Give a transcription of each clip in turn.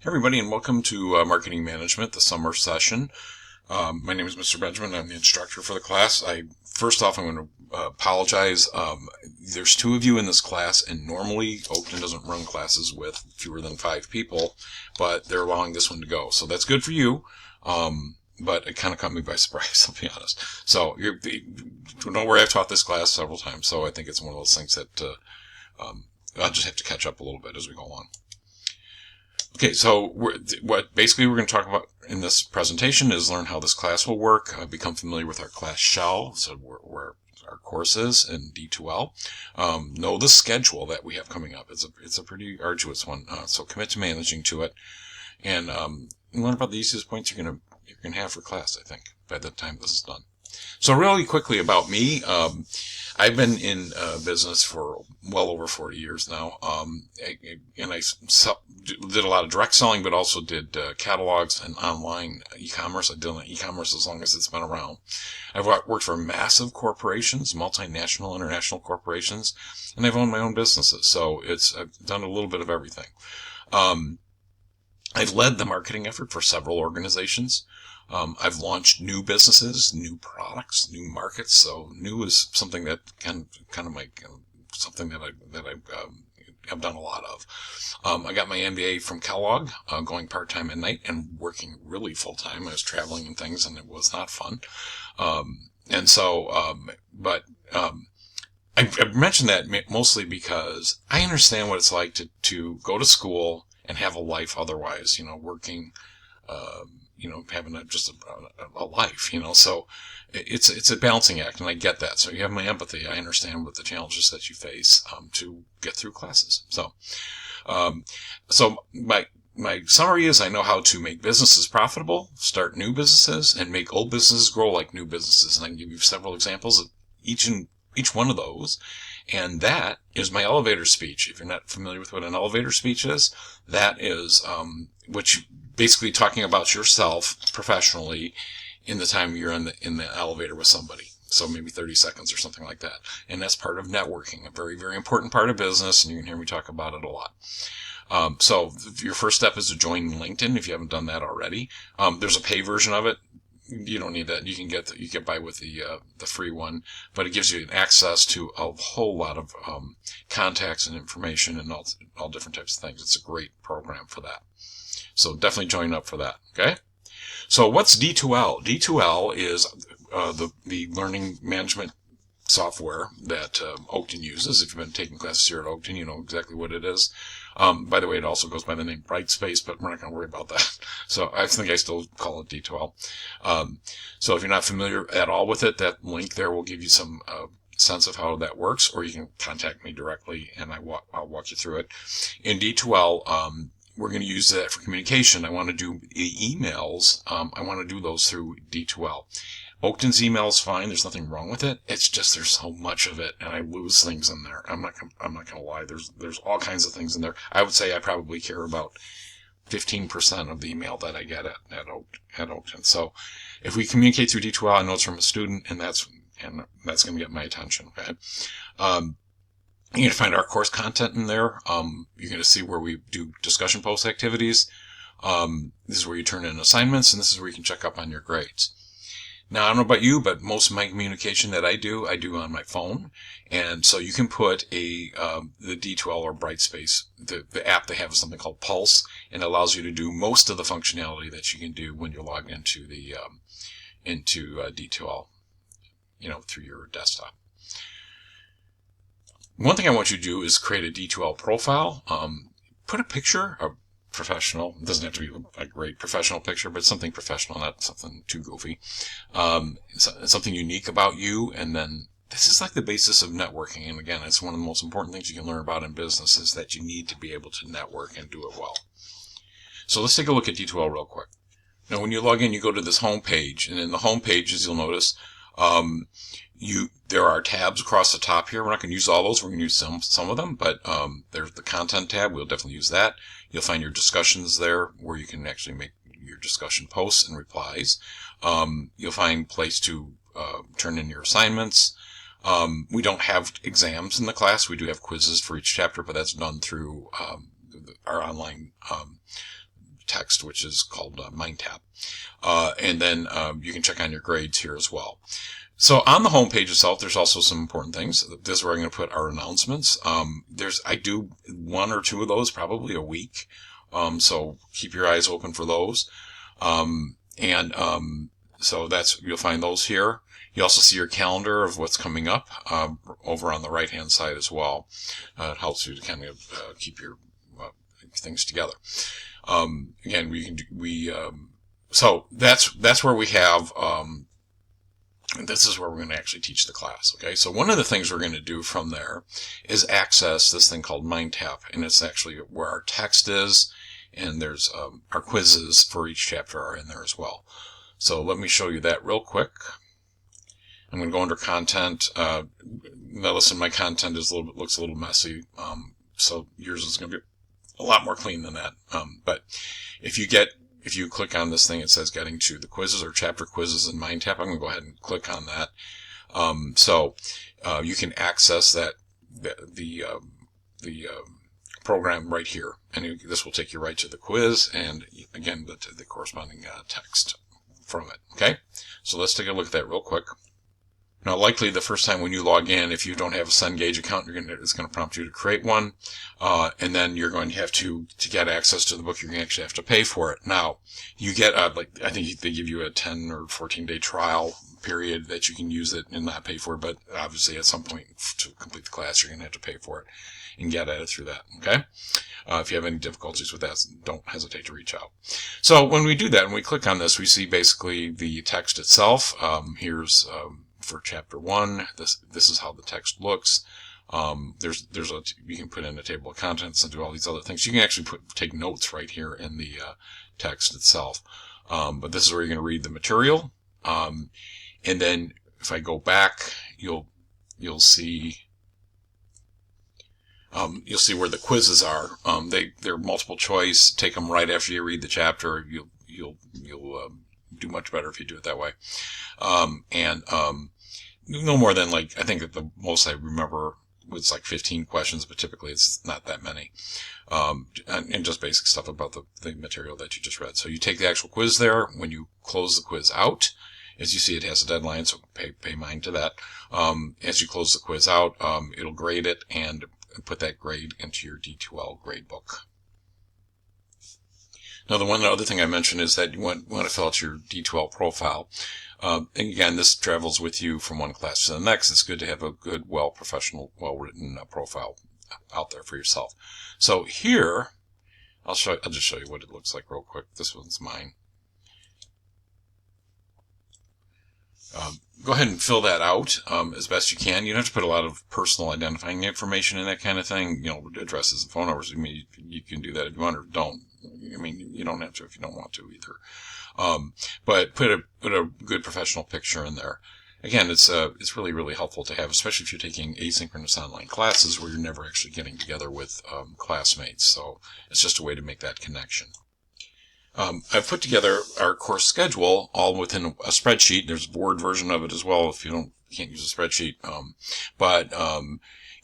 Hey everybody, and welcome to Marketing Management, the summer session. My name is Mr. Benjamin. I'm the instructor for the class. First off, I'm going to apologize. There's two of you in this class, and normally Oakton doesn't run classes with fewer than 5 people, but they're allowing this one to go. So that's good for you, but it kind of caught me by surprise, I'll be honest. So don't worry, I've taught this class several times, so I think it's one of those things that I'll just have to catch up a little bit as we go along. Okay, so what basically we're going to talk about in this presentation is learn how this class will work, become familiar with our class shell, so where our course is in D2L, know the schedule that we have coming up. It's a pretty arduous one, so commit to managing to it, and learn about the easiest points you're gonna have for class, I think, by the time this is done. So really quickly about me, I've been in business for well over 40 years now, and I did a lot of direct selling, but also did catalogs and online e-commerce. I've done e-commerce as long as it's been around. I've worked for massive corporations, multinational, international corporations, and I've owned my own businesses, so I've done a little bit of everything. I've led the marketing effort for several organizations. I've launched new businesses, new products, new markets. So new is something that kind of something that I've done a lot of. I got my MBA from Kellogg, going part-time at night and working really full-time. I was traveling and things, and it was not fun. I mentioned that mostly because I understand what it's like to go to school and have a life otherwise, working, having a life, so it's a balancing act, and I get that. So you have my empathy. I understand what the challenges that you face, to get through classes. So my summary is I know how to make businesses profitable, start new businesses, and make old businesses grow like new businesses. And I can give you several examples of each one of those. And that is my elevator speech. If you're not familiar with what an elevator speech is, that is, which basically talking about yourself professionally in the time you're in the elevator with somebody. So maybe 30 seconds or something like that. And that's part of networking, a very, very important part of business. And you can hear me talk about it a lot. So your first step is to join LinkedIn if you haven't done that already. There's a pay version of it. You don't need that. You can get by with the free one, but it gives you access to a whole lot of contacts and information and all different types of things. It's a great program for that. So definitely join up for that. Okay. So what's D2L? D2L is the learning management software that Oakton uses. If you've been taking classes here at Oakton, you know exactly what it is. By the way, it also goes by the name Brightspace, but we're not going to worry about that. So I think I still call it D2L. So if you're not familiar at all with it, that link there will give you some sense of how that works, or you can contact me directly and I'll walk you through it. In D2L, we're going to use that for communication. I want to do emails. I want to do those through D2L. Oakton's email is fine. There's nothing wrong with it. It's just there's so much of it, and I lose things in there. I'm not gonna lie. There's all kinds of things in there. I would say I probably care about 15% of the email that I get at Oakton. So if we communicate through D2L, I know it's from a student, and that's going to get my attention. Okay. You're going to find our course content in there. You're going to see where we do discussion post activities. This is where you turn in assignments, and this is where you can check up on your grades. Now, I don't know about you, but most of my communication that I do on my phone. And so you can put the D2L or Brightspace, the app they have is something called Pulse, and it allows you to do most of the functionality that you can do when you're logged into D2L, through your desktop. One thing I want you to do is create a D2L profile. Put a picture, professional. It doesn't have to be a great professional picture, but something professional, not something too goofy. Something unique about you. And then this is like the basis of networking. And again, it's one of the most important things you can learn about in business is that you need to be able to network and do it well. So let's take a look at D2L real quick. Now, when you log in, you go to this home page, and in the home page, as you'll notice, there are tabs across the top here. We're not going to use all those. We're going to use some of them, but there's the content tab. We'll definitely use that. You'll find your discussions there where you can actually make your discussion posts and replies. You'll find a place to turn in your assignments. We don't have exams in the class. We do have quizzes for each chapter, but that's done through our online text, which is called MindTap. And then you can check on your grades here as well. So on the home page itself, there's also some important things. This is where I'm going to put our announcements. I do 1 or 2 of those probably a week. So keep your eyes open for those. So you'll find those here. You also see your calendar of what's coming up, over on the right-hand side as well. It helps you to kind of, keep your, things together. So that's where we have, this is where we're going to actually teach the class. Okay. So one of the things we're going to do from there is access this thing called MindTap. And it's actually where our text is. And there's, our quizzes for each chapter are in there as well. So let me show you that real quick. I'm going to go under content. Now listen, my content looks a little messy. So yours is going to be a lot more clean than that. But if you click on this thing, it says getting to the quizzes or chapter quizzes in MindTap. I'm going to go ahead and click on that. So you can access the program right here. And this will take you right to the quiz and again, the corresponding text from it. Okay. So let's take a look at that real quick. Now, likely the first time when you log in, if you don't have a Cengage account, it's going to prompt you to create one. And then you're going to have to get access to the book, you're going to actually have to pay for it. Now, you get, I think they give you a 10 or 14 day trial period that you can use it and not pay for it. But obviously at some point to complete the class, you're going to have to pay for it and get at it through that. Okay. If you have any difficulties with that, don't hesitate to reach out. So when we do that and we click on this, we see basically the text itself. Here's, for chapter 1, this is how the text looks. You can put in a table of contents and do all these other things. You can actually take notes right here in the text itself. But this is where you're going to read the material. And then if I go back, you'll see where the quizzes are. They're multiple choice. Take them right after you read the chapter. You'll do much better if you do it that way. No more than I think that the most I remember was 15 questions, but typically it's not that many. And just basic stuff about the material that you just read. So you take the actual quiz there. When you close the quiz out, as you see, it has a deadline, so pay mind to that. As you close the quiz out, it'll grade it and put that grade into your D2L gradebook. Now, the other thing I mentioned is that you want to fill out your D2L profile. And again, this travels with you from one class to the next. It's good to have a good, professional, well-written profile out there for yourself. So here, I'll just show you what it looks like real quick. This one's mine. Go ahead and fill that out as best you can. You don't have to put a lot of personal identifying information in that kind of thing. Addresses and phone numbers. You can do that if you want or don't. You don't have to if you don't want to either. But put a good professional picture in there. Again, it's really, really helpful to have, especially if you're taking asynchronous online classes where you're never actually getting together with classmates. So it's just a way to make that connection. I've put together our course schedule all within a spreadsheet. There's a Word version of it as well if you can't use a spreadsheet.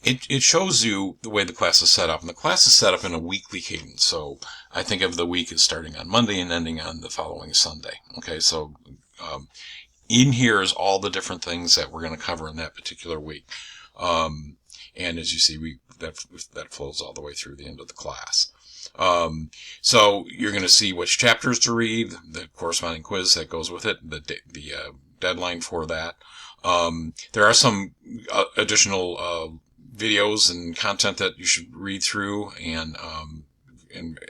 It shows you the way the class is set up. And the class is set up in a weekly cadence. So I think of the week as starting on Monday and ending on the following Sunday. Okay, so in here is all the different things that we're going to cover in that particular week. And as you see, that flows all the way through the end of the class. So you're going to see which chapters to read, the corresponding quiz that goes with it, the deadline for that. There are some additional videos and content that you should read through and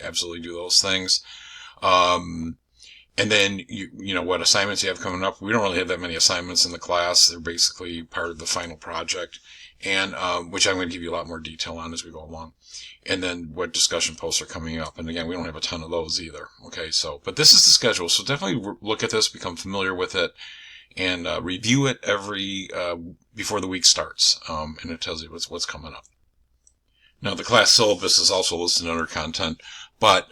absolutely do those things. And then what assignments you have coming up. We don't really have that many assignments in the class. They're basically part of the final project, and which I'm going to give you a lot more detail on as we go along. And then what discussion posts are coming up. And again, we don't have a ton of those either. Okay, but this is the schedule. So definitely look at this, become familiar with it, and review it every before the week starts. And it tells you what's coming up. Now, the class syllabus is also listed under content, but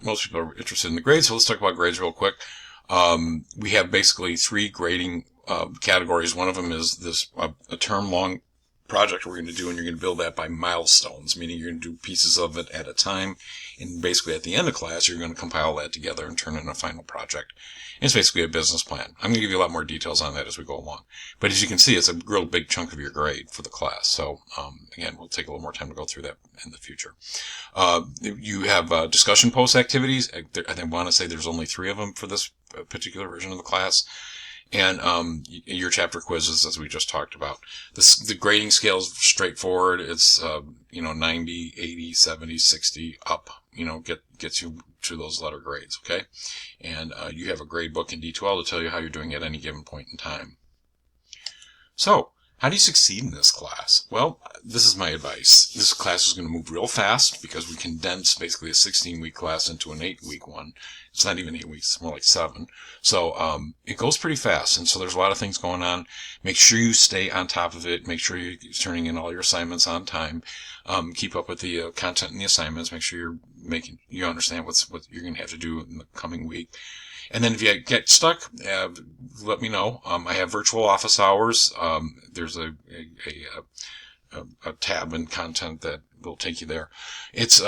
most people are interested in the grades, so let's talk about grades real quick. We have basically 3 grading categories. One of them is a term-long project we're going to do, and you're going to build that by milestones, meaning you're going to do pieces of it at a time. And basically at the end of class, you're going to compile that together and turn in a final project. And it's basically a business plan. I'm going to give you a lot more details on that as we go along. But as you can see, it's a real big chunk of your grade for the class. So, again, we'll take a little more time to go through that in the future. You have discussion post activities. I want to say there's only 3 of them for this particular version of the class. And your chapter quizzes, as we just talked about. The grading scale is straightforward. It's 90, 80, 70, 60 up. Gets you to those letter grades. Okay, and you have a grade book in D12 to tell you how you're doing at any given point in time. So, how do you succeed in this class? Well, this is my advice. This class is going to move real fast because we condense basically a 16-week class into an 8-week one. It's not even 8 weeks, it's more like 7. So it goes pretty fast, and so there's a lot of things going on. Make sure you stay on top of it. Make sure you're turning in all your assignments on time. Keep up with the content in the assignments. Make sure you understand what you're going to have to do in the coming week. And then if you get stuck, let me know. I have virtual office hours. There's a tab in content that will take you there. It's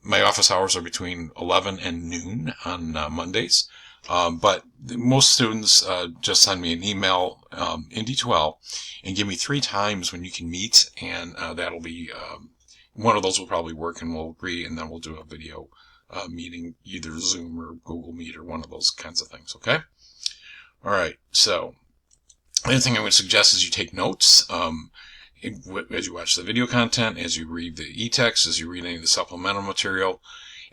my office hours are between 11 and noon on Mondays. But most students just send me an email in D12 and give me 3 times when you can meet, and that'll be one of those will probably work, and we'll agree, and then we'll do a video meeting, either Zoom or Google Meet or one of those kinds of things, okay? All right, so the other thing I would suggest is you take notes as you watch the video content, as you read the e-text, as you read any of the supplemental material,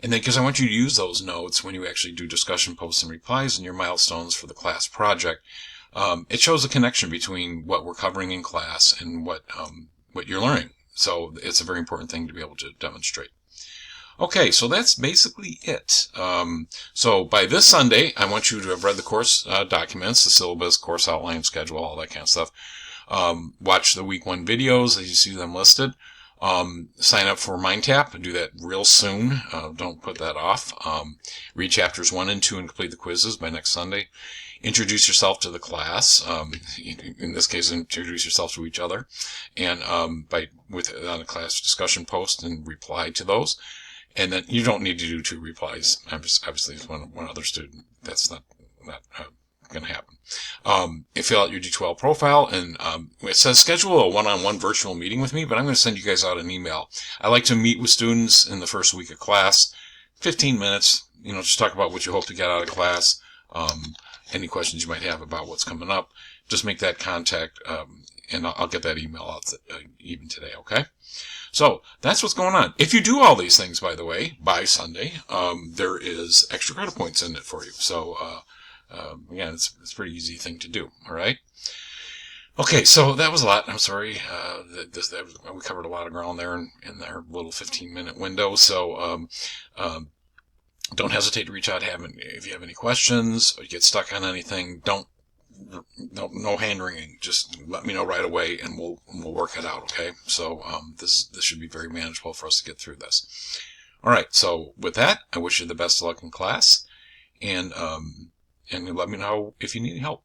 and then because I want you to use those notes when you actually do discussion posts and replies and your milestones for the class project. It shows a connection between what we're covering in class and what you're learning. So it's a very important thing to be able to demonstrate. Okay, so that's basically it. So by this Sunday, I want you to have read the course documents, the syllabus, course outline, schedule, all that kind of stuff. Watch the week 1 videos as you see them listed. Sign up for MindTap and do that real soon. Don't put that off. Read chapters 1 and 2 and complete the quizzes by next Sunday. Introduce yourself to the class. In this case, introduce yourself to each other, and on a class discussion post and reply to those. And then you don't need to do 2 replies. Obviously, it's one other student. That's not going to happen. You fill out your D12 profile, and it says schedule a one-on-one virtual meeting with me, but I'm going to send you guys out an email. I like to meet with students in the first week of class, 15 minutes, just talk about what you hope to get out of class, any questions you might have about what's coming up. Just make that contact, and I'll get that email out even today, okay? So that's what's going on. If you do all these things, by the way, by Sunday, there is extra credit points in it for you. So, again, it's a pretty easy thing to do. All right. Okay. So that was a lot. I'm sorry. We covered a lot of ground there in our little 15-minute window. So, don't hesitate to reach out if you have any questions or you get stuck on anything. No hand wringing. Just let me know right away, and we'll work it out. Okay. So this should be very manageable for us to get through this. All right. So with that, I wish you the best of luck in class, and let me know if you need any help.